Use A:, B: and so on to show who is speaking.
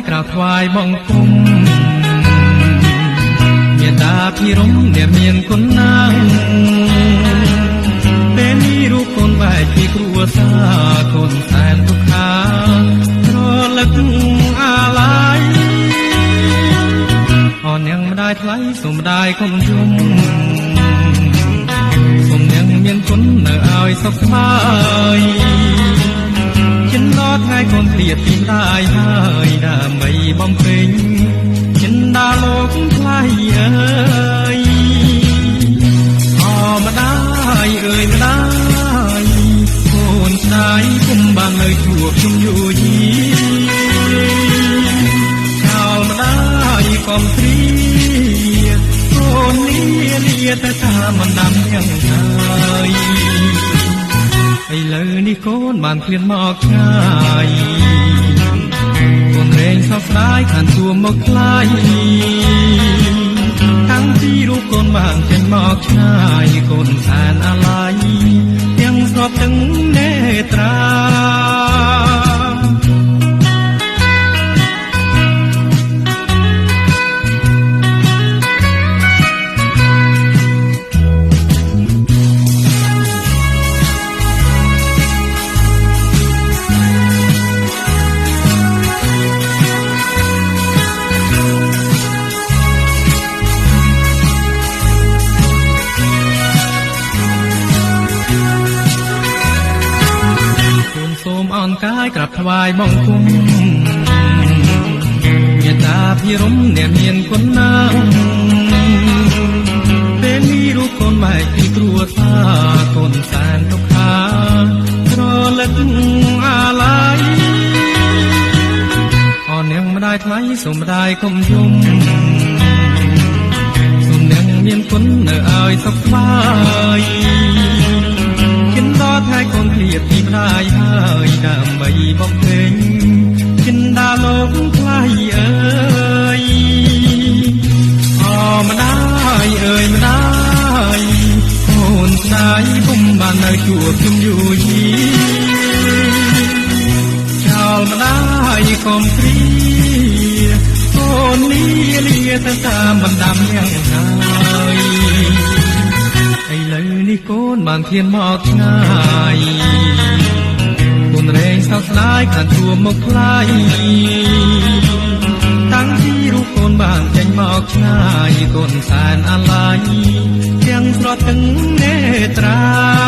A: ក្រាបថ្វាយបង្គំមេត្តាភិរមអ្នកមានគុណណាស់ពេលនេះរូបកូនបែកពីគ្រួសារកូនសែនទុក្ខារលឹកអាឡ័យអូននាងម្ដាយថ្លៃសូមម្ដាយកុំយំសូមនាងមានគុណនៅឲ្យសុខស្បើយចិនដល់ថ្ងៃកូនព្រាតពីម្ដាយហើយដើម្បីបំពេញចិនដល់លោកថ្លៃអើយអូម្ដាយអើយម្ដាយកូនស្ដាយគុំបាននៅជួបជុំយូរយីចោលម្ដាយកុំព្រាកូនលាតែថាមិនដាំយ៉ាងហើយឥឡូវនេះកូនបានឃ្លានមកឆ្ងាយកូនរែងសោកស្ដាយខានទួមកថ្លៃតាំងពីរូបកូនបានចេញមកឆ្ងាយកូនសែនអាឡ័យទាំងស្របទាំងនេត្រាអនកាយក្រាបថ្វាយបង្គំមេត្តាភិរមអ្នកមានគុណណាស់ពេលនេះរូបកូនបែកពីគ្រួសារកូនសែនទុក្ខារលឹកអាឡ័យអូននាងម្ដាយថ្លៃសូមម្ដាយកុំយំសូមនាងមានគុណនៅឲ្យសុខស្បើយចិនដល់ថ្ងៃកូនព្រាតពីម្ដាយហើយដើម្បីបំពេញចិនដល់លោកថ្លៃអើយអូម្ដាយអើយម្ដាយកូនស្ដាយពុំបាននៅជួបជុំយូរយីចោលម្ដាយកុំព្រាកូនលាតែតាមបណ្ដាំយ៉ាងហើយឥឡូវនេះកូនបានឃ្លានមកឆ្ងាយកូនរែងសោកស្ដាយខានទួមកថ្លៃតាំងពីរូបកូនបានចេញមកឆ្ងាយកូនសែនអាឡ័យទាំងស្រស់ទាំងនេត្រា